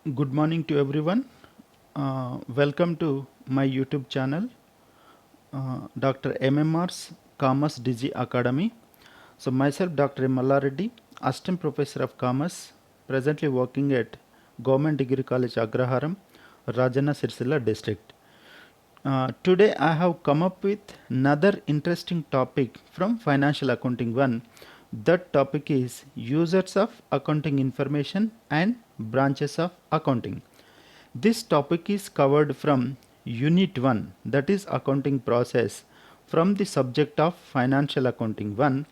Good morning to everyone. Welcome to my YouTube channel, Dr. MMR's Commerce Digi Academy. So myself, Dr. M. Mallareddy, Assistant Professor of Commerce, presently working at Government Degree College Agraharam, Rajana Sirsilla District. Today I have come up with another interesting topic from Financial Accounting 1. That topic is users of accounting information and branches of accounting. This topic is covered from Unit 1, that is accounting process, from the subject of Financial Accounting 1,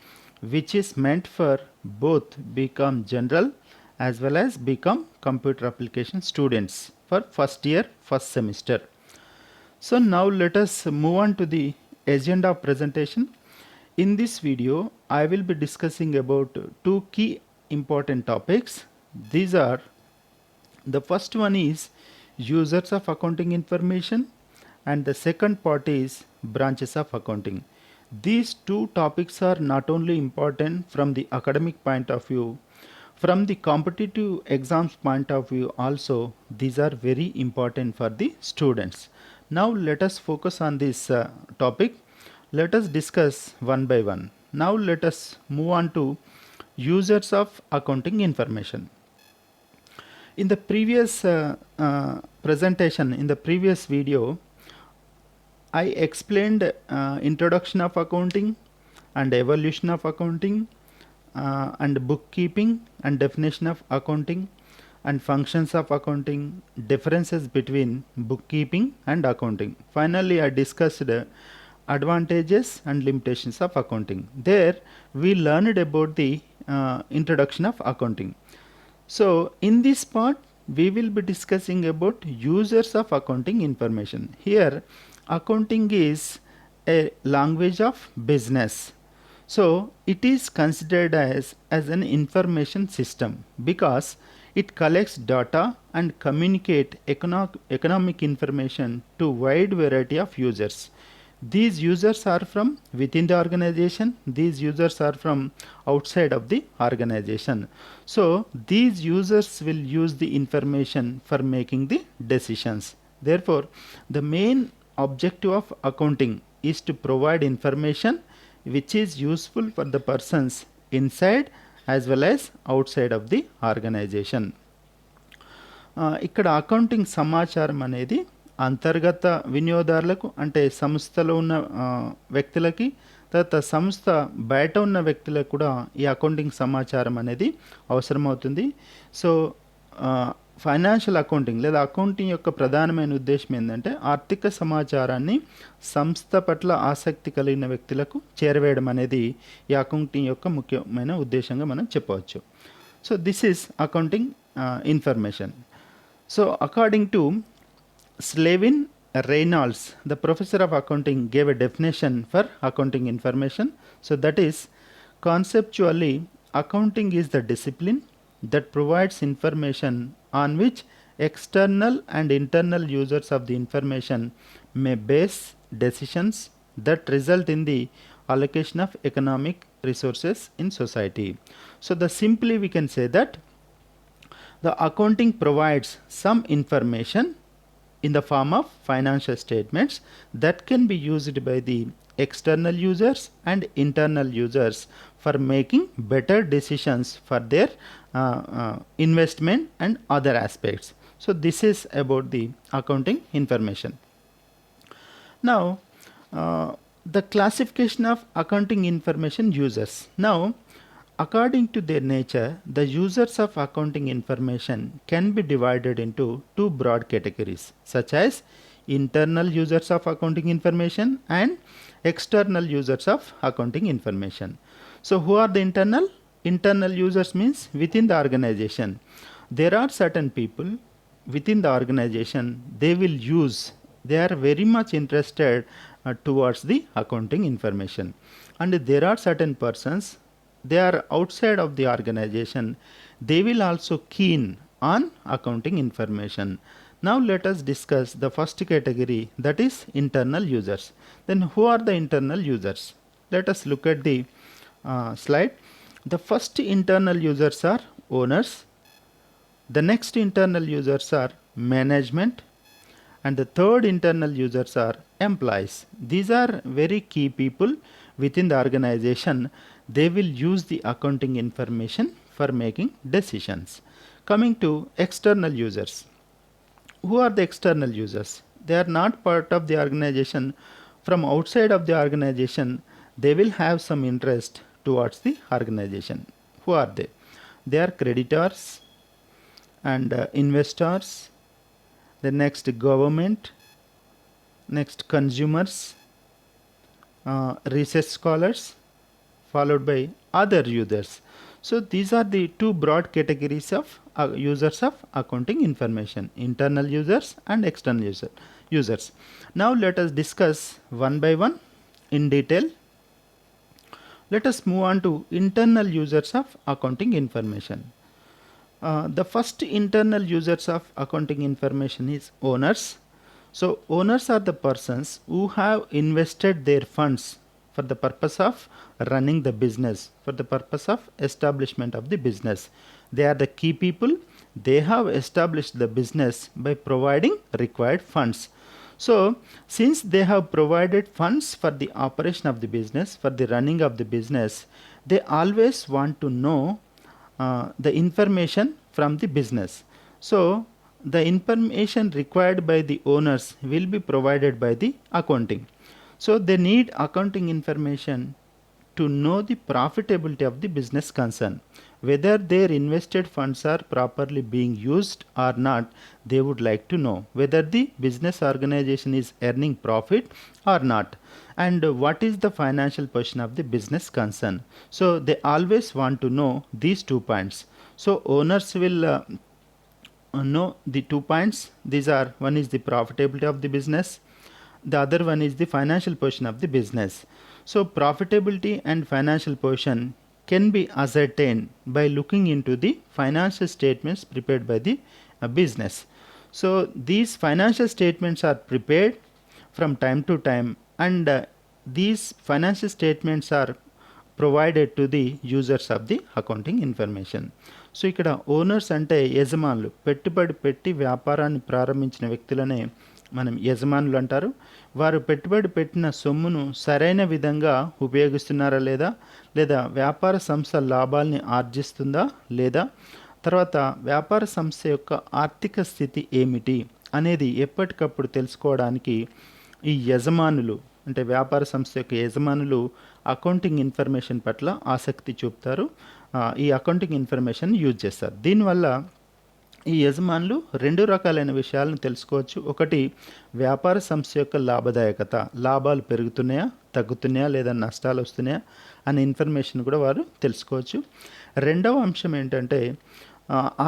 which is meant for both BCom General as well as BCom Computer Application students for first year, first semester. So now let us move on to the agenda of presentation. In this video, I will be discussing about two key important topics. These are, the first one is users of accounting information and the second part is branches of accounting. These two topics are not only important from the academic point of view, from the competitive exams point of view also, these are very important for the students. Now let us focus on this topic. Let us discuss one by one. Now let us move on to users of accounting information. In the previous presentation, in the previous video, I explained introduction of accounting and evolution of accounting and bookkeeping and definition of accounting and functions of accounting, differences between bookkeeping and accounting. Finally, I discussed advantages and limitations of accounting. There we learned about the introduction of accounting. So in this part we will be discussing about users of accounting information. Here accounting is a language of business. So it is considered as an information system because it collects data and communicate economic information to wide variety of users. These users are from within the organization, these users are from outside of the organization. So these users will use the information for making the decisions. Therefore, the main objective of accounting is to provide information which is useful for the persons inside as well as outside of the organization. ఇక్కడ accounting సమాచారం అనేది అంతర్గత వినియోగదారులకు అంటే సంస్థలో ఉన్న వ్యక్తులకి తర్వాత సంస్థ బయట ఉన్న వ్యక్తులకు కూడా ఈ అకౌంటింగ్ సమాచారం అనేది అవసరమవుతుంది. సో ఫైనాన్షియల్ అకౌంటింగ్ లేదా అకౌంటింగ్ యొక్క ప్రధానమైన ఉద్దేశం ఏంటంటే ఆర్థిక సమాచారాన్ని సంస్థ పట్ల ఆసక్తి కలిగిన వ్యక్తులకు చేరవేయడం అనేది ఈ అకౌంటింగ్ యొక్క ముఖ్యమైన ఉద్దేశంగా మనం చెప్పవచ్చు. So this is accounting information. So according to Slavin Reynolds, the professor of accounting, gave a definition for accounting information. So that is, conceptually, accounting is the discipline that provides information on which external and internal users of the information may base decisions that result in the allocation of economic resources in society. So the simply we can say that the accounting provides some information in the form of financial statements that can be used by the external users and internal users for making better decisions for their investment and other aspects. So this is about the accounting information. Now the classification of accounting information users. Now according to their nature, the users of accounting information can be divided into two broad categories, such as internal users of accounting information and external users of accounting information. So who are the internal? Internal users means within the organization. There are certain people within the organization, they are very much interested towards the accounting information. And there are certain persons, they are outside of the organization, they will also keen on accounting information. Now let us discuss the first category, that is internal users. Then who are the internal users? Let us look at the slide. The first internal users are owners, The next internal users are management, and the third internal users are employees. These are very key people within the organization. They will use the accounting information for making decisions. Coming to external users. Who are the external users? They are not part of the organization. From outside of the organization, they will have some interest towards the organization. Who are they? They are creditors and investors, the next government, next consumers, research scholars, followed by other users. So these are the two broad categories of users of accounting information: internal users and external users. Now let us discuss one by one in detail. Let us move on to internal users of accounting information. The first internal users of accounting information is owners. So owners are the persons who have invested their funds for the purpose of running the business, for the purpose of establishment of the business. They are the key people. They have established the business by providing required funds. So since they have provided funds for the operation of the business, for the running of the business, they always want to know the information from the business. So the information required by the owners will be provided by the accounting. So they need accounting information to know the profitability of the business concern. Whether their invested funds are properly being used or not, they would like to know whether the business organization is earning profit or not, and what is the financial position of the business concern. So they always want to know these 2 points. So owners will know the 2 points. These are, one is the profitability of the business, the other one is the financial position of the business. So profitability and financial position can be ascertained by looking into the financial statements prepared by the business. So these financial statements are prepared from time to time, and these financial statements are provided to the users of the accounting information. So ఇక్కడ owners అంటే యజమానులు, పెట్టుబడి పెట్టి వ్యాపారాన్ని ప్రారంభించిన వ్యక్తులనే మనం యజమానులు అంటారు. వారు పెట్టుబడి పెట్టిన సొమ్మును సరైన విధంగా ఉపయోగిస్తున్నారా లేదా, లేదా వ్యాపార సంస్థ లాభాల్ని ఆర్జిస్తుందా లేదా, తర్వాత వ్యాపార సంస్థ యొక్క ఆర్థిక స్థితి ఏమిటి అనేది ఎప్పటికప్పుడు తెలుసుకోవడానికి ఈ యజమానులు, అంటే వ్యాపార సంస్థ యొక్క యజమానులు అకౌంటింగ్ ఇన్ఫర్మేషన్ పట్ల ఆసక్తి చూపుతారు. ఈ అకౌంటింగ్ ఇన్ఫర్మేషన్ యూజ్ చేస్తారు. దీనివల్ల ఈ యజమానులు 2 రకాలైన విషయాలను తెలుసుకోవచ్చు. ఒకటి, వ్యాపార సంస్థ యొక్క లాభదాయకత, లాభాలు పెరుగుతున్నాయా, తగ్గుతున్నాయా, లేదా నష్టాలు వస్తున్నాయా అనే ఇన్ఫర్మేషన్ కూడా వారు తెలుసుకోవచ్చు. రెండవ అంశం ఏంటంటే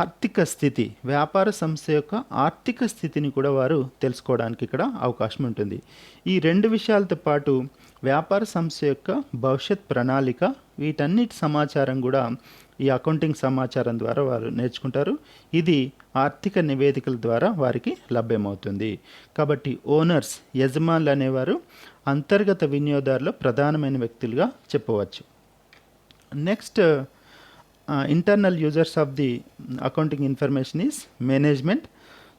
ఆర్థిక స్థితి, వ్యాపార సంస్థ యొక్క ఆర్థిక స్థితిని కూడా వారు తెలుసుకోవడానికి ఇక్కడ అవకాశం ఉంటుంది. ఈ 2 విషయాలతో పాటు వ్యాపార సంస్థ యొక్క భవిష్యత్ ప్రణాళిక, వీటన్నిటి సమాచారం కూడా ఈ అకౌంటింగ్ సమాచారం ద్వారా వారు నేర్చుకుంటారు. ఇది ఆర్థిక నివేదికల ద్వారా వారికి లభ్యమవుతుంది. కాబట్టి ఓనర్స్, యజమానులు అనేవారు అంతర్గత వినియోగదారుల ప్రధానమైన వ్యక్తులుగా చెప్పవచ్చు. Next, internal users of the accounting information is management.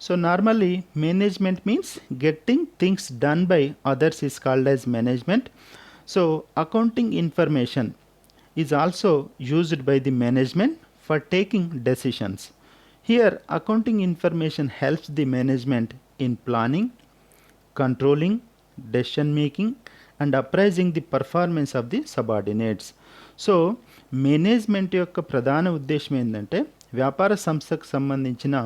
So normally management means getting things done by others is called as management. So accounting information is also used by the management for taking decisions. Here accounting information helps the management in planning, controlling, decision making and appraising the performance of the subordinates. So management యొక్క ప్రధాన ఉద్దేశం ఏంటంటే వ్యాపార సంస్థకు సంబంధించిన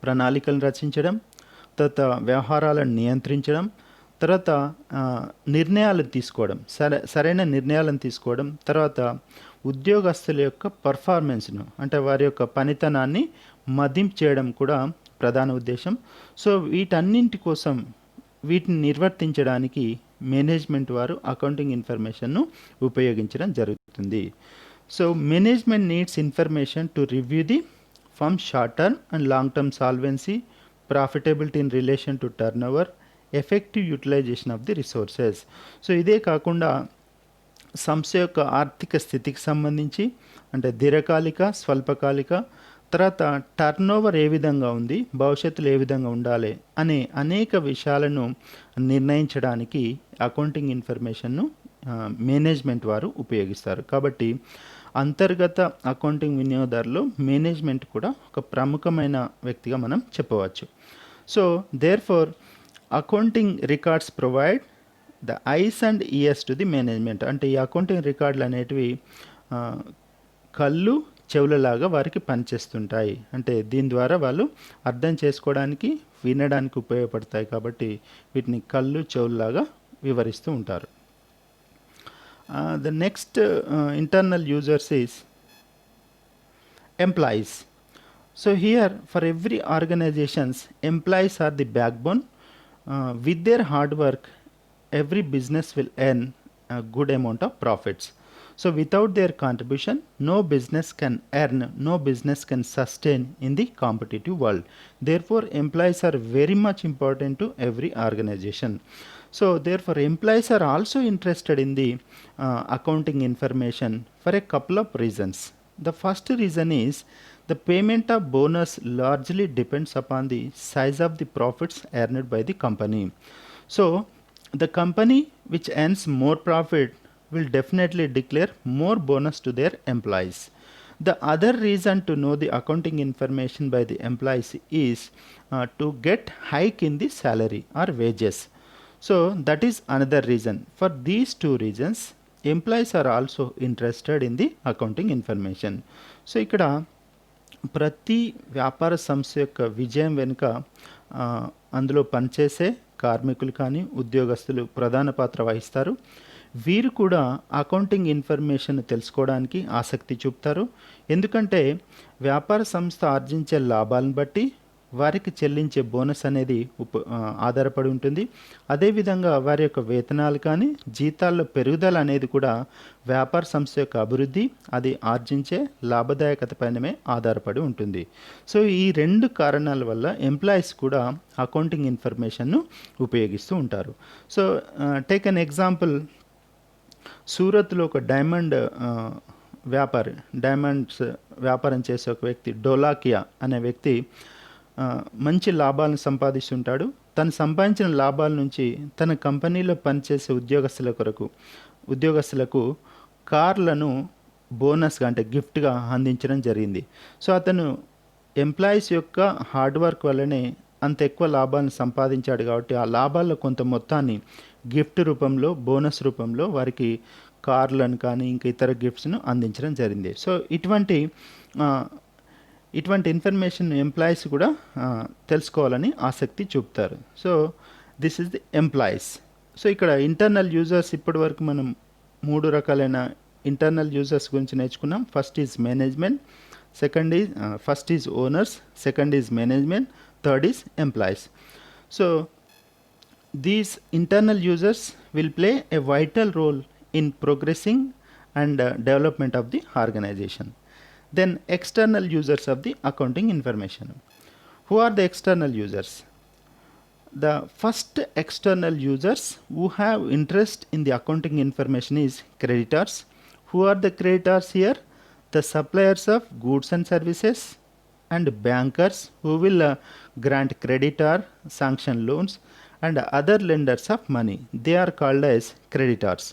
ప్రణాళికలను రచించడం, తర్వాత వ్యవహారాలను నియంత్రించడం, తర్వాత నిర్ణయాలు తీసుకోవడం, సరైన నిర్ణయాలను తీసుకోవడం, తర్వాత ఉద్యోగస్తుల యొక్క పర్ఫార్మెన్స్ను, అంటే వారి యొక్క పనితనాన్ని మదింపు చేయడం కూడా ప్రధాన ఉద్దేశం. సో వీటన్నింటి కోసం, వీటిని నిర్వర్తించడానికి మేనేజ్మెంట్ వారు అకౌంటింగ్ ఇన్ఫర్మేషన్ను ఉపయోగించడం జరుగుతుంది. So management needs information to review the firm short term and long term solvency, profitability in relation to turnover, effective utilisation of the resources. So ఇదే కాకుండా సంస్థ యొక్క ఆర్థిక స్థితికి సంబంధించి, అంటే దీర్ఘకాలిక, స్వల్పకాలిక, తర్వాత టర్నోవర్ ఏ విధంగా ఉంది, భవిష్యత్తులో ఏ విధంగా ఉండాలి అనే అనేక విషయాలను నిర్ణయించడానికి అకౌంటింగ్ ఇన్ఫర్మేషన్ను మేనేజ్మెంట్ వారు ఉపయోగిస్తారు. కాబట్టి అంతర్గత అకౌంటింగ్ వినియోగదారులు మేనేజ్మెంట్ కూడా ఒక ప్రముఖమైన వ్యక్తిగా మనం చెప్పవచ్చు. So therefore accounting records provide the eyes and ears to the management. అంటే ఈ అకౌంటింగ్ రికార్డులు అనేటివి కళ్ళు చెవులలాగా వారికి పనిచేస్తుంటాయి. అంటే దీని ద్వారా వాళ్ళు అర్థం చేసుకోవడానికి, వినడానికి ఉపయోగపడతాయి. కాబట్టి వీటిని కళ్ళు చెవులలాగా వివరిస్తూ ఉంటారు. The next internal users is employees. So here for every organizations, employees are the backbone. With their hard work, every business will earn a good amount of profits. So without their contribution, no business can earn, no business can sustain in the competitive world. Therefore, employees are very much important to every organization. So therefore, employees are also interested in the accounting information for a couple of reasons. The first reason is the payment of bonus largely depends upon the size of the profits earned by the company. So the company which earns more profit will definitely declare more bonus to their employees. The other reason to know the accounting information by the employees is to get hike in the salary or wages. So that is another reason. For these two reasons, employees are also interested in the accounting information. So ఇక్కడ ప్రతి వ్యాపార సంస్థ యొక్క విజయం వెనుక అందులో పనిచేసే కార్మికులు కానీ ఉద్యోగస్తులు ప్రధాన పాత్ర వహిస్తారు. వీరు కూడా అకౌంటింగ్ ఇన్ఫర్మేషన్ తెలుసుకోవడానికి ఆసక్తి చూపుతారు. ఎందుకంటే వ్యాపార సంస్థ ఆర్జించే లాభాలను బట్టి వారికి చెల్లించే బోనస్ అనేది ఆధారపడి ఉంటుంది. అదేవిధంగా వారి యొక్క వేతనాలు కానీ జీతాల్లో పెరుగుదల అనేది కూడా వ్యాపార సంస్థ యొక్క అభివృద్ధి, అది ఆర్జించే లాభదాయకత పైనమే ఆధారపడి ఉంటుంది. సో ఈ రెండు కారణాల వల్ల ఎంప్లాయీస్ కూడా అకౌంటింగ్ ఇన్ఫర్మేషన్ను ఉపయోగిస్తూ ఉంటారు. సో టేక్ అన్ ఎగ్జాంపుల్, సూరత్లో ఒక డైమండ్స్ వ్యాపారం చేసే ఒక వ్యక్తి, డోలాకియా అనే వ్యక్తి మంచి లాభాలను సంపాదిస్తుంటాడు. తను సంపాదించిన లాభాల నుంచి తన కంపెనీలో పనిచేసే ఉద్యోగస్తులకు కార్లను బోనస్గా అంటే గిఫ్ట్గా అందించడం జరిగింది. సో అతను ఎంప్లాయీస్ యొక్క హార్డ్ వర్క్ వల్లనే అంత ఎక్కువ లాభాలను సంపాదించాడు. కాబట్టి ఆ లాభాల్లో కొంత మొత్తాన్ని గిఫ్ట్ రూపంలో, బోనస్ రూపంలో వారికి కార్లను కానీ ఇంకా ఇతర గిఫ్ట్స్ను అందించడం జరిగింది. సో ఇటువంటి ఇన్ఫర్మేషన్ ఎంప్లాయీస్ కూడా తెలుసుకోవాలని ఆసక్తి చూపుతారు. So this is the employees. So ఇక్కడ ఇంటర్నల్ యూజర్స్, ఇప్పటి వరకు మనం 3 రకాలైన ఇంటర్నల్ యూజర్స్ గురించి నేర్చుకున్నాం. First is owners, second is management, third is employees. So these internal users will play a vital role in progressing and development of the organization. Then external users of the accounting information. Who are the external users? The first external users who have interest in the accounting information is creditors. Who are the creditors here? The suppliers of goods and services, and bankers who will grant credit or sanction loans, and other lenders of money. They are called as creditors.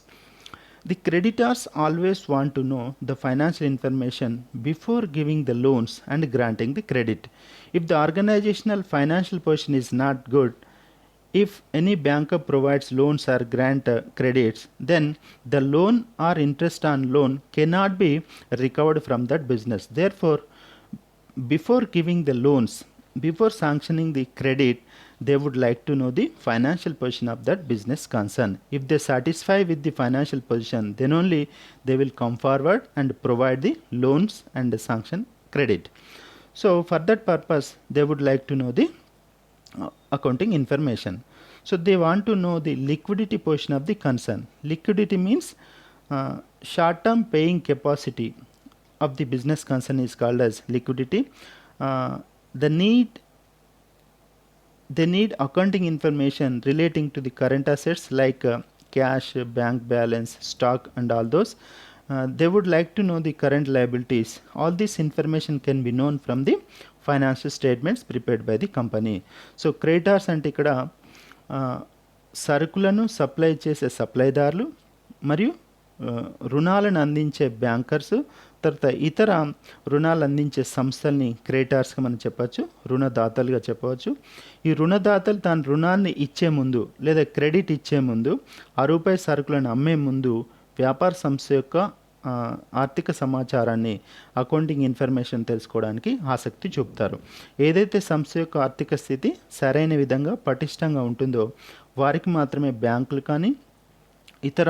The creditors always want to know the financial information before giving the loans and granting the credit. If the organizational financial position is not good, if any banker provides loans or grant credits, then the loan or interest on loan cannot be recovered from that business. Therefore, before giving the loans, before sanctioning the credit, they would like to know the financial position of that business concern. If they satisfy with the financial position, then only they will come forward and provide the loans and the sanction credit. So for that purpose, they would like to know the accounting information. So they want to know the liquidity portion of the concern. Liquidity means short-term paying capacity of the business concern is called as liquidity. They need accounting information relating to the current assets like cash, bank balance, stock, and all those. they would like to know the current liabilities. All this information can be known from the financial statements prepared by the company. So creditors అంటే ఇక్కడ సరుకులను supply చేసే సప్లైదారులు మరియు రుణాలను అందించే bankers, తర్వాత ఇతర రుణాలు అందించే సంస్థల్ని క్రెడిటార్స్గా మనం చెప్పవచ్చు, రుణదాతలుగా చెప్పవచ్చు. ఈ రుణదాతలు తన రుణాన్ని ఇచ్చే ముందు లేదా క్రెడిట్ ఇచ్చే ముందు రూపాయి సరుకులను అమ్మే ముందు వ్యాపార సంస్థ యొక్క ఆర్థిక సమాచారాన్ని, అకౌంటింగ్ ఇన్ఫర్మేషన్ తెలుసుకోవడానికి ఆసక్తి చూపుతారు. ఏదైతే సంస్థ యొక్క ఆర్థిక స్థితి సరైన విధంగా పటిష్టంగా ఉంటుందో వారికి మాత్రమే బ్యాంకులు కానీ ఇతర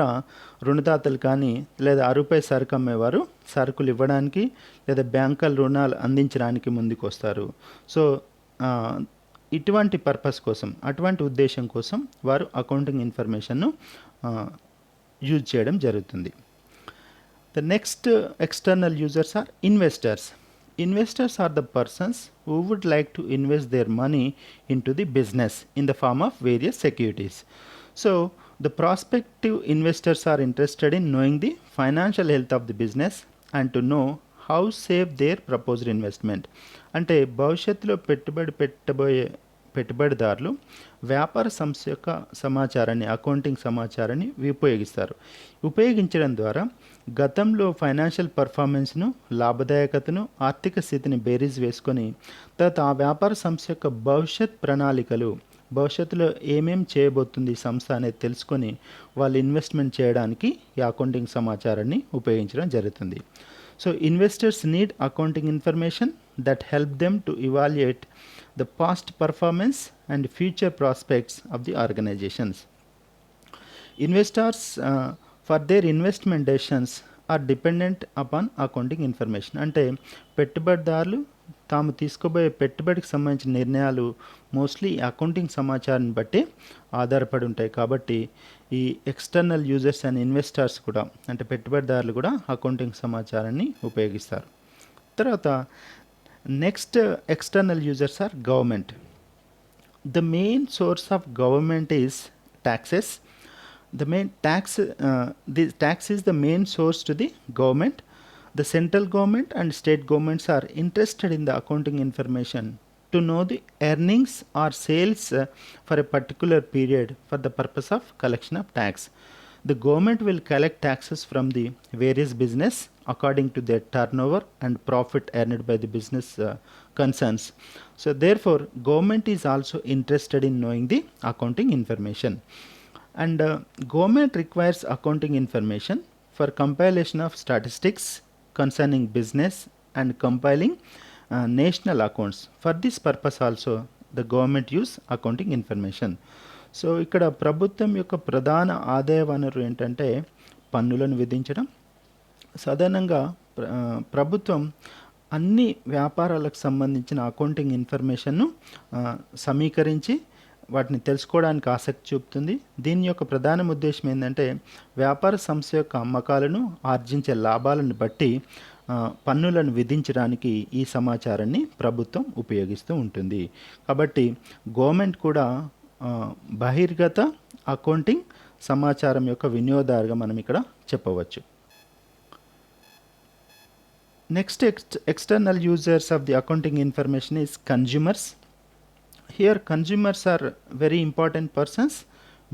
రుణదాతలు కానీ లేదా రూపాయి సరుకు అమ్మేవారు సరుకులు ఇవ్వడానికి లేదా బ్యాంకుల రుణాలు అందించడానికి ముందుకు వస్తారు. సో ఇటువంటి పర్పస్ కోసం, అటువంటి ఉద్దేశం కోసం వారు అకౌంటింగ్ ఇన్ఫర్మేషన్ను యూజ్ చేయడం జరుగుతుంది. The next external users are investors. Investors are the persons who would like to invest their money into the business in the form of various securities. So the prospective investors are interested in knowing the financial health of the business and to know how safe their proposed investment. అంటే భవిష్యత్తులో పెట్టబోయే పెట్టుబడిదారులు వ్యాపార సంస్థ యొక్క సమాచారాన్ని, accounting సమాచారాన్ని ఉపయోగించడం ద్వారా గతంలో ఫైనాన్షియల్ పర్ఫార్మెన్స్ను, లాభదాయకతను, ఆర్థిక స్థితిని బేరీజ్ వేసుకొని తర్వాత ఆ వ్యాపార సంస్థ యొక్క భవిష్యత్ ప్రణాళికలు, భవిష్యత్తులో ఏమేం చేయబోతుంది సంస్థ అనేది తెలుసుకొని వాళ్ళు ఇన్వెస్ట్మెంట్ చేయడానికి ఈ అకౌంటింగ్ సమాచారాన్ని ఉపయోగించడం జరుగుతుంది. So investors need accounting information that help them to evaluate the past performance and future prospects of the organizations. Investors for their investment decisions are dependent upon accounting information. అంటే పెట్టుబడిదారులు తాము తీసుకోబోయే పెట్టుబడికి సంబంధించిన నిర్ణయాలు మోస్ట్లీ అకౌంటింగ్ సమాచారాన్ని బట్టి ఆధారపడి ఉంటాయి. కాబట్టి ఈ ఎక్స్టర్నల్ యూజర్స్ అండ్ ఇన్వెస్టర్స్ కూడా, అంటే పెట్టుబడిదారులు కూడా అకౌంటింగ్ సమాచారాన్ని ఉపయోగిస్తారు. తర్వాత next external users are government. The main source of government is taxes. The tax is the main source to the government. The central government and state governments are interested in the accounting information to know the earnings or sales for a particular period for the purpose of collection of tax. The government will collect taxes from the various business according to their turnover and profit earned by the business concerns. So therefore government is also interested in knowing the accounting information, and government requires accounting information for compilation of statistics concerning business and compiling national accounts. For this purpose also the government use accounting information. So ఇక్కడ ప్రభుత్వం యొక్క ప్రధాన ఆదాయ వనరు ఏంటంటే పన్నులను విధించడం. సాధారణంగా ప్రభుత్వం అన్ని వ్యాపారాలకు సంబంధించిన అకౌంటింగ్ ఇన్ఫర్మేషన్ను సమీకరించి వాటిని తెలుసుకోవడానికి ఆసక్తి చూపుతుంది. దీని యొక్క ప్రధాన ఉద్దేశం ఏంటంటే వ్యాపార సంస్థ యొక్క అమ్మకాలను, ఆర్జించే లాభాలను బట్టి పన్నులను విధించడానికి ఈ సమాచారాన్ని ప్రభుత్వం ఉపయోగిస్తూ ఉంటుంది. కాబట్టి గవర్నమెంట్ కూడా బహిర్గత అకౌంటింగ్ సమాచారం యొక్క వినియోగదారుగా మనం ఇక్కడ చెప్పవచ్చు. Next external users of the accounting information is consumers. Here consumers are very important persons.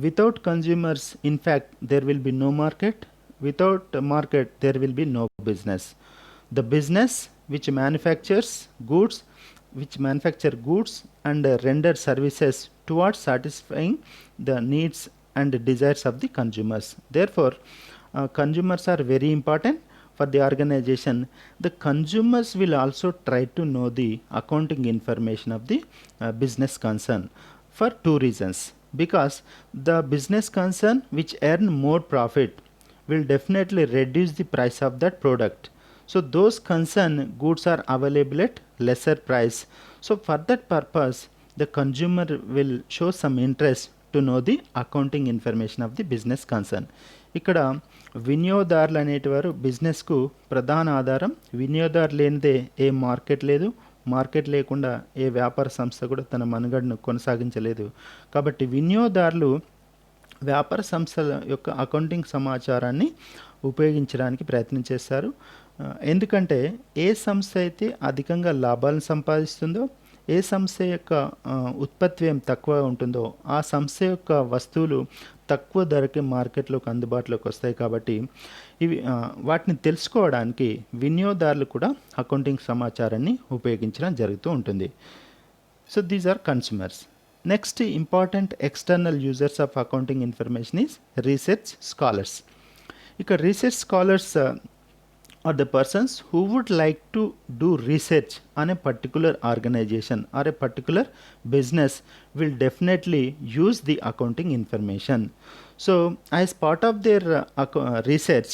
Without consumers, in fact, there will be no market. Without market, there will be no business. The business which manufacture goods and render services towards satisfying the needs and desires of the consumers. Therefore, consumers are very important for the organization. The consumers will also try to know the accounting information of the business concern for two reasons. Because the business concern which earn more profit will definitely reduce the price of that product. So those concerned goods are available at lesser price. So for that purpose, the consumer will show some interest to know the accounting information of the business concern. ఇక్కడ వినియోగదారులు అనేటివారు బిజినెస్కు ప్రధాన ఆధారం. వినియోగదారు లేనిదే ఏ market లేదు, market లేకుండా ఏ వ్యాపార సంస్థ కూడా తన మనుగడను కొనసాగించలేదు. కాబట్టి వినియోగదారులు వ్యాపార సంస్థల యొక్క అకౌంటింగ్ సమాచారాన్ని ఉపయోగించడానికి ప్రయత్నం చేస్తారు. ఎందుకంటే ఏ సంస్థ అయితే అధికంగా లాభాలను సంపాదిస్తుందో, ఏ సంస్థ యొక్క ఉత్పత్తి వ్యయం తక్కువ ఉంటుందో ఆ సంస్థ యొక్క వస్తువులు తక్కువ ధరకే మార్కెట్లోకి అందుబాటులోకి వస్తాయి. కాబట్టి ఇవి వాటిని తెలుసుకోవడానికి వినియోగదారులు కూడా అకౌంటింగ్ సమాచారాన్ని ఉపయోగించడం జరుగుతూ ఉంటుంది. So these are consumers. Next important external users of accounting information is research scholars. ఇక research scholars are the persons who would like to do research on a particular organization or a particular business will definitely use the accounting information. So as part of their research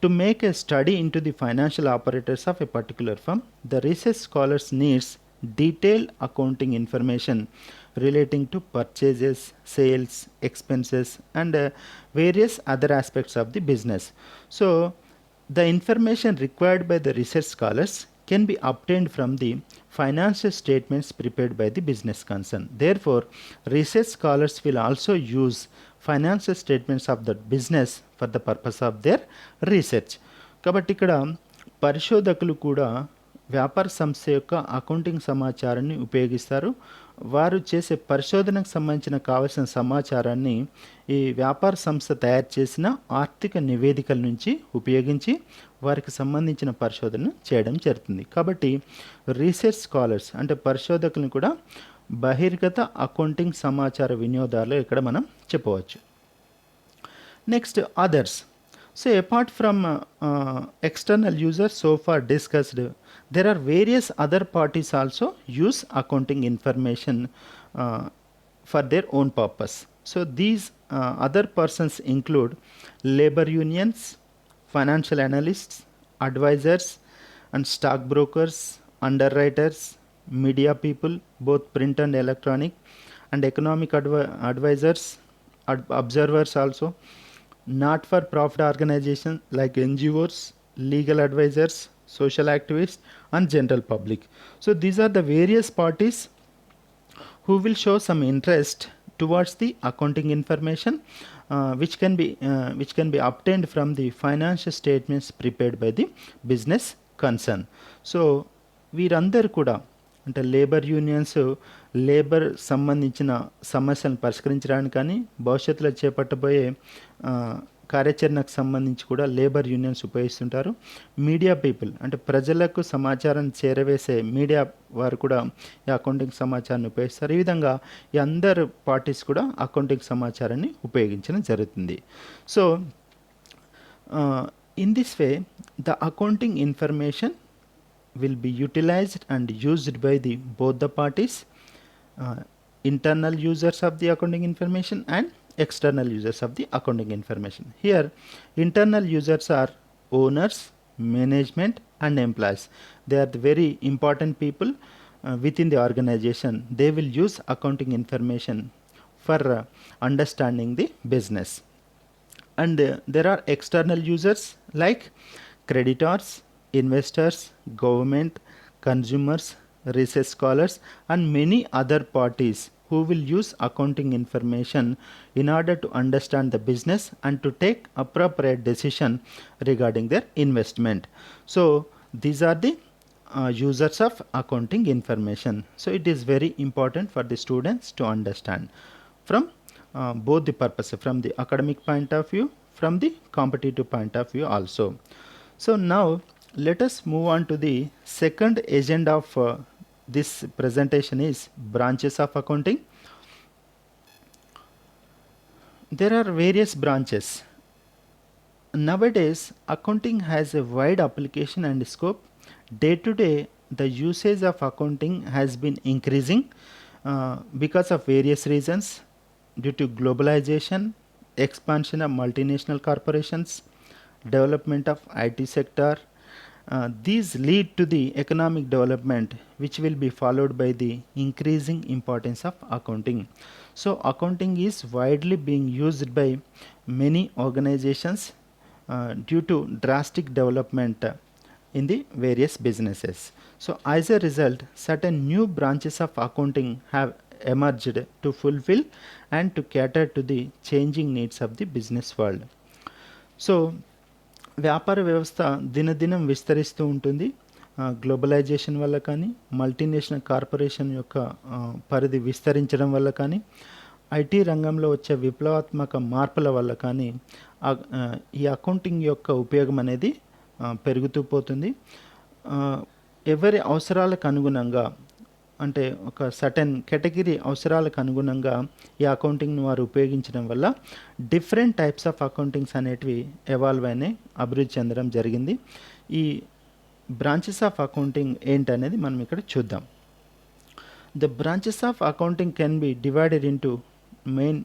to make a study into the financial operators of a particular firm, the research scholars needs detailed accounting information relating to purchases, sales, expenses and various other aspects of the business. So the information required by the research scholars can be obtained from the financial statements prepared by the business concern. Therefore, research scholars will also use financial statements of the business for the purpose of their research. కాబట్టి ఇక్కడ పరిశోధకులు కూడా వ్యాపార సంస్థ యొక్క accounting సమాచారాన్ని ఉపయోగిస్తారు. వారు చేసే పరిశోధనకు సంబంధించిన కావాల్సిన సమాచారాన్ని ఈ వ్యాపార సంస్థ తయారు చేసిన ఆర్థిక నివేదికల నుంచి ఉపయోగించి వారికి సంబంధించిన పరిశోధన చేయడం జరుగుతుంది. కాబట్టి రీసెర్చ్ స్కాలర్స్ అంటే పరిశోధకులను కూడా బహిర్గత అకౌంటింగ్ సమాచార వినియోగదారులు ఇక్కడ మనం చెప్పవచ్చు. Next others. So apart from external users so far discussed, there are various other parties also use accounting information for their own purpose. So these other persons include labor unions, financial analysts, advisors and stockbrokers, underwriters, media people, both print and electronic, and economic advisors, observers also, not-for-profit organizations like NGOs, legal advisors, social activists and general public. So these are the various parties who will show some interest towards the accounting information which can be obtained from the financial statements prepared by the business concern. So వీరందరూ కూడా అంటే labour unions labour సంబంధించిన సమస్యలను పరిష్కరించడానికి కానీ భవిష్యత్తులో చేపట్టబోయే కార్యాచరణకు సంబంధించి కూడా లేబర్ యూనియన్స్ ఉపయోగిస్తుంటారు. మీడియా పీపుల్ అంటే ప్రజలకు సమాచారం చేరవేసే మీడియా వారు కూడా ఈ అకౌంటింగ్ సమాచారాన్ని ఉపయోగిస్తారు. ఈ విధంగా ఈ అందరు పార్టీస్ కూడా అకౌంటింగ్ సమాచారాన్ని ఉపయోగించడం జరుగుతుంది. So in this way the accounting information will be utilized and used by the both the parties, internal users of the accounting information and external users of the accounting information. Here internal users are owners, management and employees. They are the very important people within the organization. They will use accounting information for understanding the business. And there are external users like creditors, investors, government, consumers, research scholars and many other parties who will use accounting information in order to understand the business and to take appropriate decision regarding their investment. So these are the users of accounting information. So it is very important for the students to understand from both the purposes, from the academic point of view, from the competitive point of view also. So now let us move on to the second agenda of this presentation is branches of accounting. There are various branches. Nowadays accounting has a wide application and scope. Day to day the usage of accounting has been increasing because of various reasons due to globalization, expansion of multinational corporations, development of IT sector. These lead to the economic development which will be followed by the increasing importance of accounting. So accounting is widely being used by many organizations due to drastic development in the various businesses. So as a result, certain new branches of accounting have emerged to fulfill and to cater to the changing needs of the business world. So వ్యాపార వ్యవస్థ దినదినం విస్తరిస్తూ ఉంటుంది. Globalisation వల్ల కానీ, multinational corporation యొక్క పరిధి విస్తరించడం వల్ల కానీ, ఐటీ రంగంలో వచ్చే విప్లవాత్మక మార్పుల వల్ల కానీ ఈ అకౌంటింగ్ యొక్క ఉపయోగం అనేది పెరుగుతూ పోతుంది. ఎవరి అవసరాలకు అనుగుణంగా, అంటే ఒక సర్టెన్ కేటగిరీ అవసరాలకు అనుగుణంగా ఈ అకౌంటింగ్ను వారు ఉపయోగించడం వల్ల డిఫరెంట్ టైప్స్ ఆఫ్ అకౌంటింగ్స్ అనేటివి ఎవాల్వ్ అయినాయి, అభివృద్ధి చెందడం జరిగింది. ఈ బ్రాంచెస్ ఆఫ్ అకౌంటింగ్ ఏంటనేది మనం ఇక్కడ చూద్దాం. The branches of accounting can be divided into main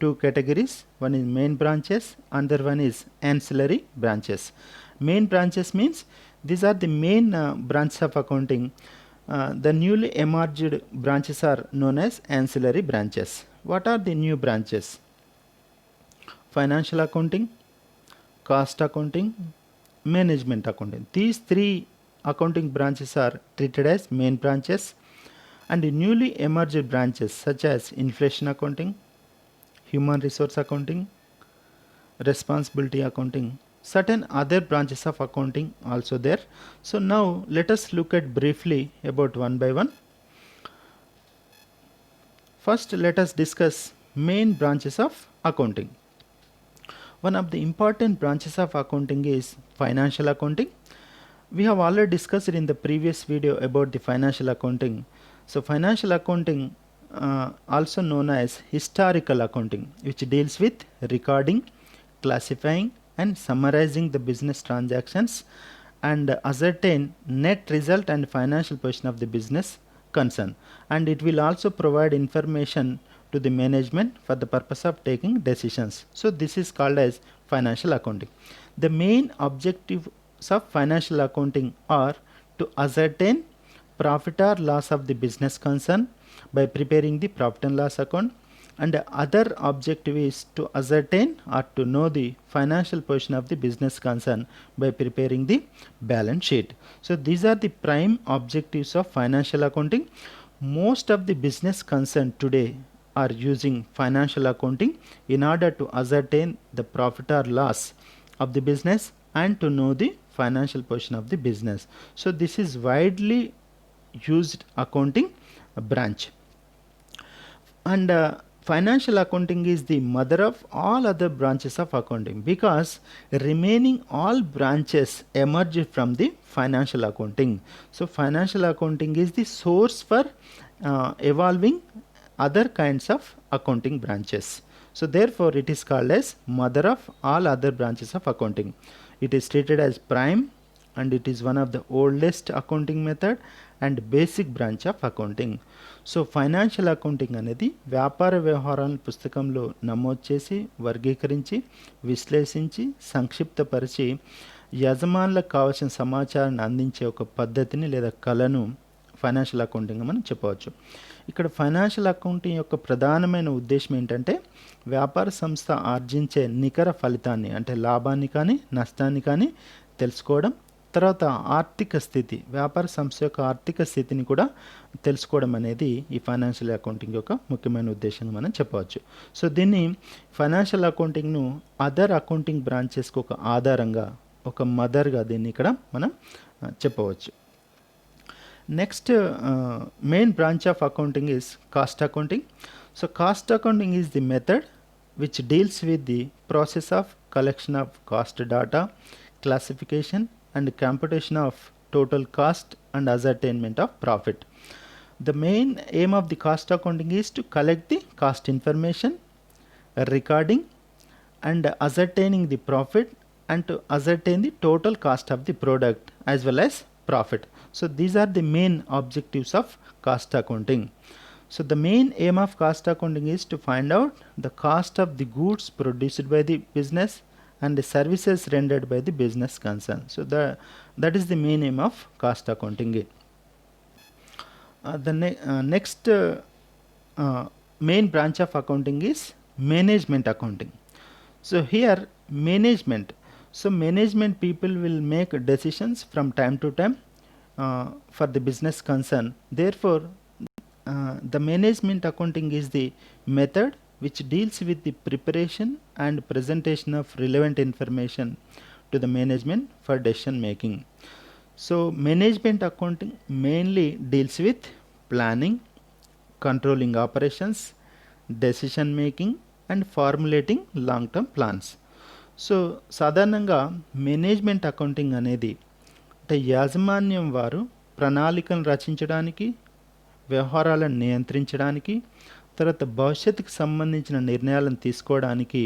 two categories. One is main branches, another one is ancillary branches. Main branches means these are the main branches of accounting. The newly emerged branches are known as ancillary branches. What are the new branches? Financial accounting, cost accounting, management accounting. These three accounting branches are treated as main branches, and the newly emerged branches such as inflation accounting, human resource accounting, responsibility accounting, certain other branches of accounting also there. So now let us look at briefly about one by one. First let us discuss main branches of accounting. One of the important branches of accounting is financial accounting. We have already discussed in the previous video about the financial accounting. So financial accounting also known as historical accounting, which deals with recording, classifying and summarizing the business transactions and ascertain net result and financial position of the business concern, and it will also provide information to the management for the purpose of taking decisions. So this is called as financial accounting. The main objectives of financial accounting are to ascertain profit or loss of the business concern by preparing the profit and loss account, and the other objective is to ascertain or to know the financial position of the business concern by preparing the balance sheet. So these are the prime objectives of financial accounting. Most of the business concern today are using financial accounting in order to ascertain the profit or loss of the business and to know the financial position of the business. So this is widely used accounting branch, and financial accounting is the mother of all other branches of accounting because remaining all branches emerge from the financial accounting. So financial accounting is the source for evolving other kinds of accounting branches. So therefore it is called as mother of all other branches of accounting. It is treated as prime, and it is one of the oldest accounting method and basic branch of accounting. So financial accounting అనేది వ్యాపార వ్యవహారాలను పుస్తకంలో నమోదు చేసి, వర్గీకరించి, విశ్లేషించి, సంక్షిప్తపరిచి యజమానులకు కావాల్సిన సమాచారాన్ని అందించే ఒక పద్ధతిని లేదా కళను ఫైనాన్షియల్ అకౌంటింగ్ మనం చెప్పవచ్చు. ఇక్కడ ఫైనాన్షియల్ అకౌంటింగ్ యొక్క ప్రధానమైన ఉద్దేశం ఏంటంటే వ్యాపార సంస్థ ఆర్జించే నికర ఫలితాన్ని, అంటే లాభాన్ని కానీ నష్టాన్ని కానీ తెలుసుకోవడం, తర్వాత ఆర్థిక స్థితి, వ్యాపార సంస్థ యొక్క ఆర్థిక స్థితిని కూడా తెలుసుకోవడం అనేది ఈ ఫైనాన్షియల్ అకౌంటింగ్ యొక్క ముఖ్యమైన ఉద్దేశంగా మనం చెప్పవచ్చు. సో దీన్ని ఫైనాన్షియల్ అకౌంటింగ్ను అదర్ అకౌంటింగ్ బ్రాంచెస్కి ఒక ఆధారంగా, ఒక మదర్గా దీన్ని ఇక్కడ మనం చెప్పవచ్చు. Next main branch of accounting is cost accounting. So cost accounting is the method which deals with the process of collection of cost data, classification and computation of total cost and ascertainment of profit. The main aim of the cost accounting is to collect the cost information, recording and ascertaining the profit, and to ascertain the total cost of the product as well as profit. So these are the main objectives of cost accounting. So the main aim of cost accounting is to find out the cost of the goods produced by the business and the services rendered by the business concern. So that is the main aim of cost accounting. The next main branch of accounting is management accounting. So here management. So management people will make decisions from time to time for the business concern. Therefore the management accounting is the method which deals with the preparation and presentation of relevant information to the management for decision making. So management accounting mainly deals with planning, controlling operations, decision making and formulating long term plans. So సాధారణంగా management accounting అనేది అంటే యాజమాన్యం వారు ప్రణాళికను రచించడానికి, వ్యవహారాలను నియంత్రించడానికి, తర్వాత భవిష్యత్తుకు సంబంధించిన నిర్ణయాలను తీసుకోవడానికి,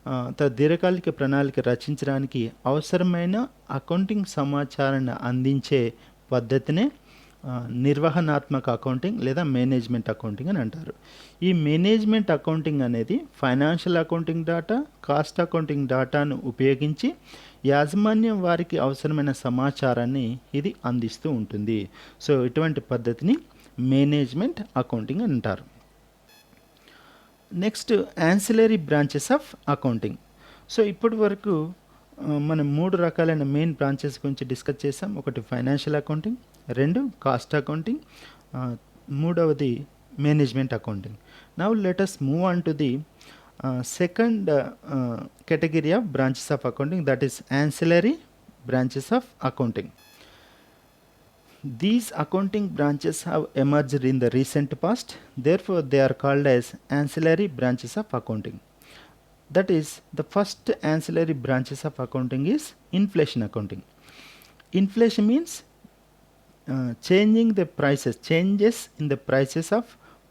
తర్వాత దీర్ఘకాలిక ప్రణాళిక రచించడానికి అవసరమైన అకౌంటింగ్ సమాచారాన్ని అందించే పద్ధతినే నిర్వహణాత్మక అకౌంటింగ్ లేదా మేనేజ్మెంట్ అకౌంటింగ్ అని అంటారు. ఈ మేనేజ్మెంట్ అకౌంటింగ్ అనేది financial accounting data, cost accounting డేటాను ఉపయోగించి యాజమాన్యం వారికి అవసరమైన సమాచారాన్ని ఇది అందిస్తూ ఉంటుంది. సో ఇటువంటి పద్ధతిని మేనేజ్మెంట్ అకౌంటింగ్ అని అంటారు. Next ancillary branches of accounting. So ఇప్పటి వరకు మనం 3 రకాలైన మెయిన్ బ్రాంచెస్ గురించి డిస్కస్ చేసాం. ఒకటి ఫైనాన్షియల్ అకౌంటింగ్, 2 కాస్ట్ అకౌంటింగ్, మూడవది management accounting. Now let us move on to the second category of branches of accounting, that is ancillary branches of accounting. These accounting branches have emerged in the recent past, therefore they are called as ancillary branches of accounting. That is, the first ancillary branches of accounting is inflation accounting. Inflation means changes in the prices of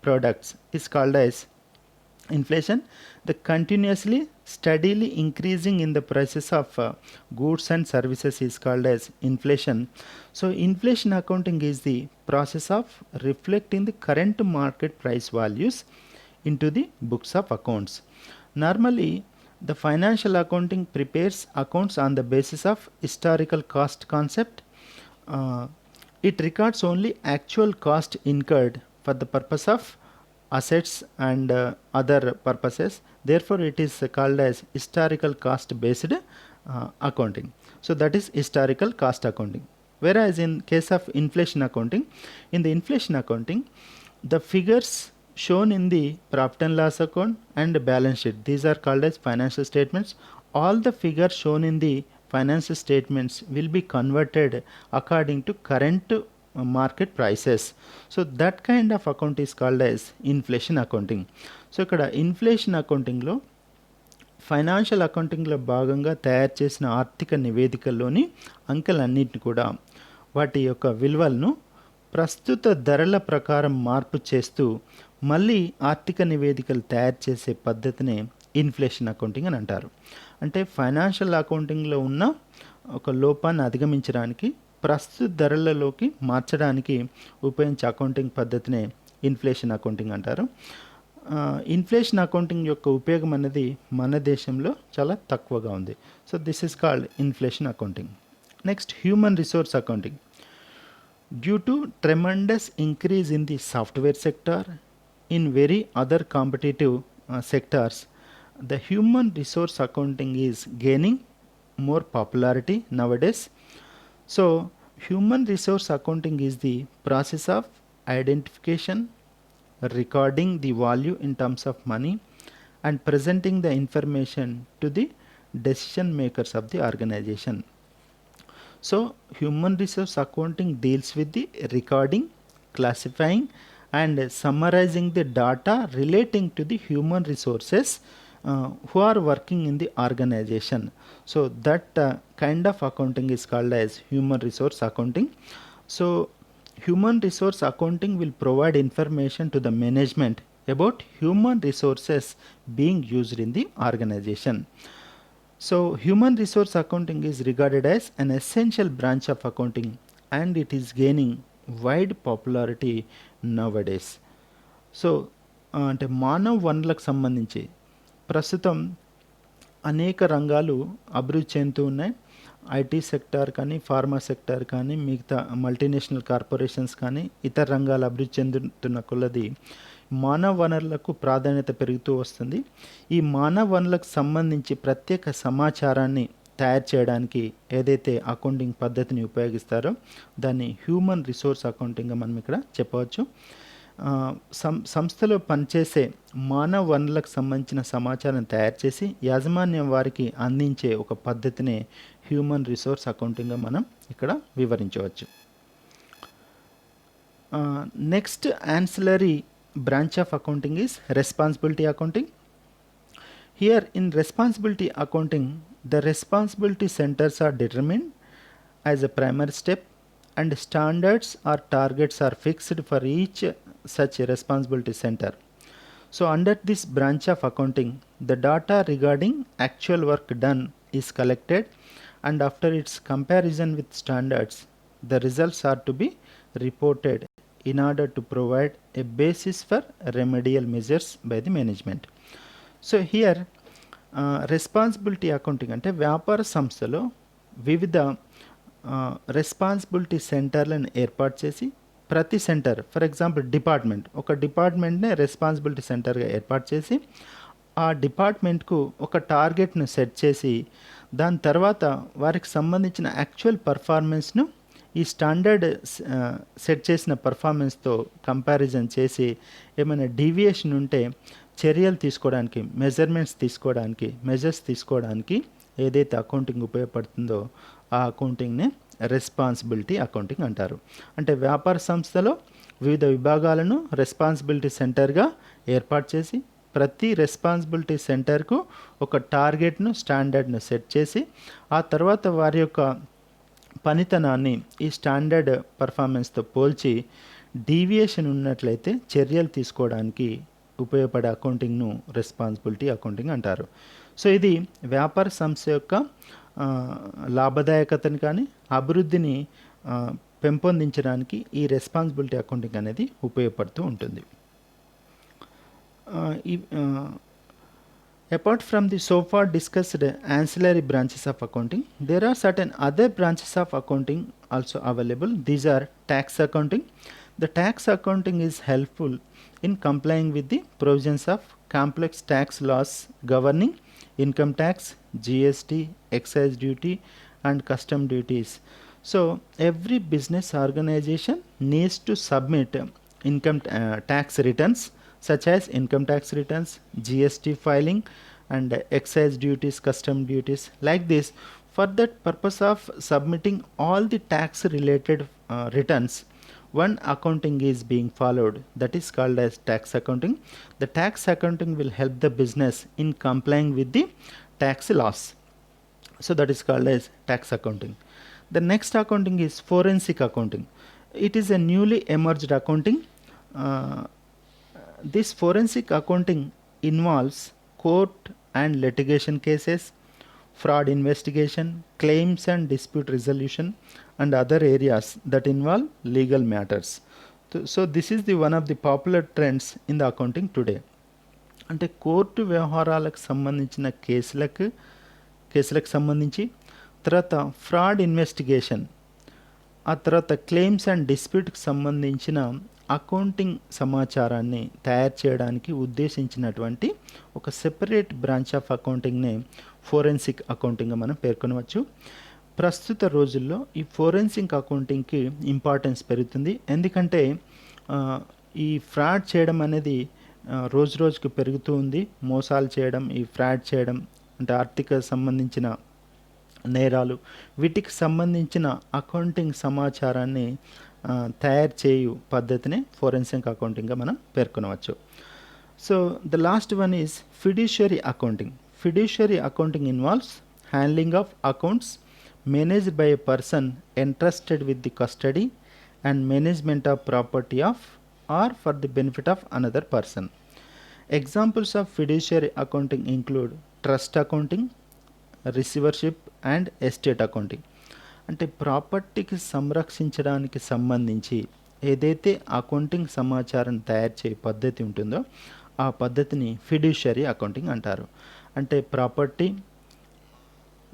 products is called as inflation. The continuously steadily increasing in the prices of goods and services is called as inflation. So inflation accounting is the process of reflecting the current market price values into the books of accounts. Normally the financial accounting prepares accounts on the basis of historical cost concept. It records only actual cost incurred for the purpose of assets and other purposes. Therefore it is called as historical cost based accounting. So that is historical cost accounting. Whereas in case of inflation accounting, in the inflation accounting, the figures shown in the profit and loss account and balance sheet, these are called as financial statements. All the figures shown in the financial statements will be converted according to current market prices. So that kind of account is called as inflation accounting. So ఇక్కడ inflation అకౌంటింగ్లో financial అకౌంటింగ్లో భాగంగా తయారు చేసిన ఆర్థిక నివేదికల్లోని అంకెలన్నింటినీ కూడా వాటి యొక్క విలువలను ప్రస్తుత ధరల ప్రకారం మార్పు చేస్తూ మళ్ళీ ఆర్థిక నివేదికలు తయారు చేసే పద్ధతినే ఇన్ఫ్లేషన్ అకౌంటింగ్ అని అంటారు. అంటే ఫైనాన్షియల్ అకౌంటింగ్లో ఉన్న ఒక లోపాన్ని అధిగమించడానికి, ప్రస్తుత ధరలలోకి మార్చడానికి ఉపయోగించే అకౌంటింగ్ పద్ధతినే ఇన్ఫ్లేషన్ అకౌంటింగ్ అంటారు. ఇన్ఫ్లేషన్ అకౌంటింగ్ యొక్క ఉపయోగం అనేది మన దేశంలో చాలా తక్కువగా ఉంది. So this is called inflation accounting. Next human resource accounting. Due to tremendous increase in the software sector, in very other competitive sectors, the human resource accounting is gaining more popularity nowadays. So human resource accounting is the process of identification, recording the value in terms of money and presenting the information to the decision makers of the organization. So human resource accounting deals with the recording, classifying and summarizing the data relating to the human resources who are working in the organization. So that kind of accounting is called as human resource accounting. So human resource accounting will provide information to the management about human resources being used in the organization. So human resource accounting is regarded as an essential branch of accounting and it is gaining wide popularity nowadays. So అంటే మానవ వనరులకు సంబంధించి ప్రస్తుతం అనేక రంగాలు అభివృద్ధి చెందుతూ ఉన్నాయి. ఐటీ సెక్టార్ కానీ, ఫార్మా సెక్టార్ కానీ, మిగతా మల్టీనేషనల్ కార్పొరేషన్స్ కానీ, ఇతర రంగాలు అభివృద్ధి చెందుతున్న కొలది మానవ వనరులకు ప్రాధాన్యత పెరుగుతూ వస్తుంది. ఈ మానవ వనరులకు సంబంధించి ప్రత్యేక సమాచారాన్ని తయారు చేయడానికి ఏదైతే అకౌంటింగ్ పద్ధతిని ఉపయోగిస్తారో దాన్ని హ్యూమన్ రిసోర్స్ అకౌంటింగ్గా మనం ఇక్కడ చెప్పవచ్చు. సంస్థలో పనిచేసే మానవ వనరులకు సంబంధించిన సమాచారం తయారు చేసి యాజమాన్యం వారికి అందించే ఒక పద్ధతినే హ్యూమన్ రిసోర్స్ అకౌంటింగ్గా మనం ఇక్కడ వివరించవచ్చు. Next ancillary branch of accounting is responsibility accounting. Here in responsibility accounting, the responsibility centers are determined as a primary step and standards or targets are fixed for each such responsibility center. So under this branch of accounting, the data regarding actual work done is collected, and after its comparison with standards, the results are to be reported in order to provide a basis for remedial measures by the management. So here responsibility accounting అంటే వ్యాపార సంస్థలో వివిధ responsibility సెంటర్లను ఏర్పాటు చేసి ప్రతి centre, for example department, ఒక డిపార్ట్మెంట్నే responsibility సెంటర్గా ఏర్పాటు చేసి ఆ డిపార్ట్మెంట్కు ఒక టార్గెట్ను సెట్ చేసి దాని తర్వాత వారికి సంబంధించిన యాక్చువల్ పర్ఫార్మెన్స్ను ఈ స్టాండర్డ్ సెట్ చేసిన పర్ఫార్మెన్స్తో కంపారిజన్ చేసి ఏమైనా డీవియేషన్ ఉంటే చర్యలు తీసుకోవడానికి, మెజర్స్ తీసుకోవడానికి ఏదైతే అకౌంటింగ్ ఉపయోగపడుతుందో ఆ అకౌంటింగ్నే రెస్పాన్సిబిలిటీ అకౌంటింగ్ అంటారు. అంటే వ్యాపార సంస్థలో వివిధ విభాగాలను రెస్పాన్సిబిలిటీ సెంటర్గా ఏర్పాటు చేసి ప్రతి రెస్పాన్సిబిలిటీ సెంటర్కు ఒక టార్గెట్ను, స్టాండర్డ్ను సెట్ చేసి ఆ తర్వాత వారి యొక్క పనితనాన్ని ఈ స్టాండర్డ్ పర్ఫార్మెన్స్తో పోల్చి డీవియేషన్ ఉన్నట్లయితే చర్యలు తీసుకోవడానికి ఉపయోగపడే అకౌంటింగ్ను రెస్పాన్సిబిలిటీ అకౌంటింగ్ అంటారు. సో ఇది వ్యాపార సంస్థ యొక్క లాభదాయకతని కానీ అభివృద్ధిని పెంపొందించడానికి ఈ రెస్పాన్సిబిలిటీ అకౌంటింగ్ అనేది ఉపయోగపడుతూ ఉంటుంది. Apart from the so far discussed ancillary branches of accounting, there are certain other branches of accounting also available. These are tax accounting. The tax accounting is helpful in complying with the provisions of complex tax laws governing income tax, GST, excise duty and custom duties. So every business organization needs to submit income tax returns such as income tax returns, GST filing and excise duties, custom duties. Like this, for that purpose of submitting all the tax related returns, one accounting is being followed, that is called as tax accounting. The tax accounting will help the business in complying with the tax laws, so that is called as tax accounting. The next accounting is forensic accounting. It is a newly emerged accounting. This forensic accounting involves court and litigation cases, fraud investigation, claims and dispute resolution and other areas that involve legal matters. So this is the one of the popular trends in the accounting today. అంటే court వ్యవహారాలకు సంబంధించిన కేసులకు సంబంధించి, తర్వాత fraud investigation, ఆ తర్వాత claims and డిస్ప్యూట్కి సంబంధించిన accounting సమాచారాన్ని తయారు చేయడానికి ఉద్దేశించినటువంటి ఒక సెపరేట్ బ్రాంచ్ ఆఫ్ అకౌంటింగ్నే ఫోరెన్సిక్ అకౌంటింగ్గా మనం పేర్కొనవచ్చు. ప్రస్తుత రోజుల్లో ఈ ఫోరెన్సిక్ అకౌంటింగ్కి ఇంపార్టెన్స్ పెరుగుతుంది. ఎందుకంటే ఈ ఫ్రాడ్ చేయడం అనేది రోజు రోజుకు పెరుగుతూ ఉంది. మోసాలు చేయడం, ఈ ఫ్రాడ్ చేయడం అంటే ఆర్థిక సంబంధించిన నేరాలు, వీటికి సంబంధించిన అకౌంటింగ్ సమాచారాన్ని తయారు చేయు పద్ధతిని ఫోరెన్సిక్ అకౌంటింగ్గా మనం పేర్కొనవచ్చు. So the last one is fiduciary accounting. Fiduciary accounting involves handling of accounts managed by a person entrusted with the custody and management of property of or for the benefit of another person. Examples of fiduciary accounting include trust accounting, receivership and estate accounting. అంటే ప్రాపర్టీకి సంరక్షించడానికి సంబంధించి ఏదైతే accounting సమాచారం తయారు చేయ పద్ధతి ఉంటుందో ఆ పద్ధతిని ఫిడ్యూషియరీ అకౌంటింగ్ అంటారు. అంటే ప్రాపర్టీ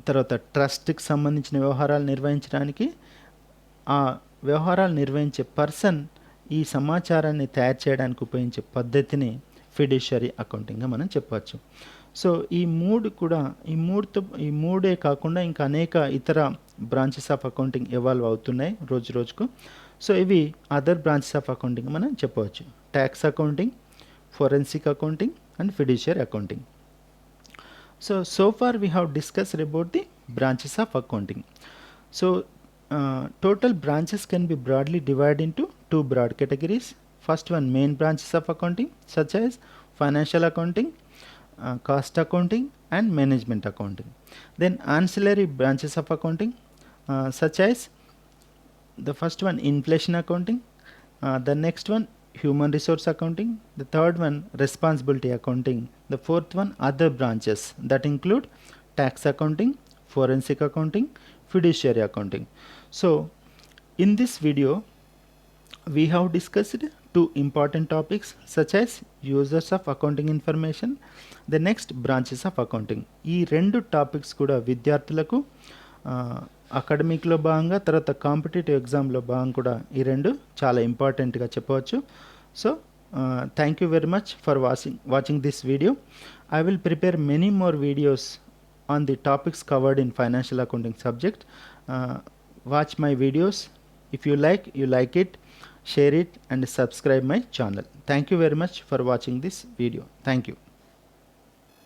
తర్వాత ట్రస్ట్కి సంబంధించిన వ్యవహారాలు నిర్వహించడానికి ఆ వ్యవహారాలు నిర్వహించే పర్సన్ ఈ సమాచారాన్ని తయారు చేయడానికి ఉపయోగించే పద్ధతిని ఫిడ్యూషియరీ అకౌంటింగ్గా మనం చెప్పవచ్చు. సో ఈ మూడే కాకుండా ఇంకా అనేక ఇతర బ్రాంచెస్ ఆఫ్ అకౌంటింగ్ ఎవాల్వ్ అవుతున్నాయి రోజు రోజుకు. సో ఇవి అదర్ బ్రాంచెస్ ఆఫ్ అకౌంటింగ్ మనం చెప్పవచ్చు. tax accounting, forensic accounting, and fiduciary accounting. So far we have discussed about the branches of accounting. So total branches can be broadly divided into two broad categories. First one, main branches of accounting such as financial accounting, cost accounting, and management accounting. Then ancillary branches of accounting such as the first one, inflation accounting, the next one, human resource accounting, the third one, responsibility accounting, the fourth one, other branches that include tax accounting, forensic accounting, fiduciary accounting. So in this video we have discussed two important topics such as users of accounting information, the next branches of accounting. ఈ రెండు topics కూడా విద్యార్థులకు అకాడమిక్లో భాగంగా తర్వాత competitive ఎగ్జామ్లో భాగంగా కూడా ఈ రెండు చాలా ఇంపార్టెంట్గా చెప్పవచ్చు. So thank you very much for watching this video. I will prepare many more videos on the topics covered in financial accounting subject. Watch my videos. If you like it, share it and subscribe my channel. Thank you very much for watching this video. Thank you.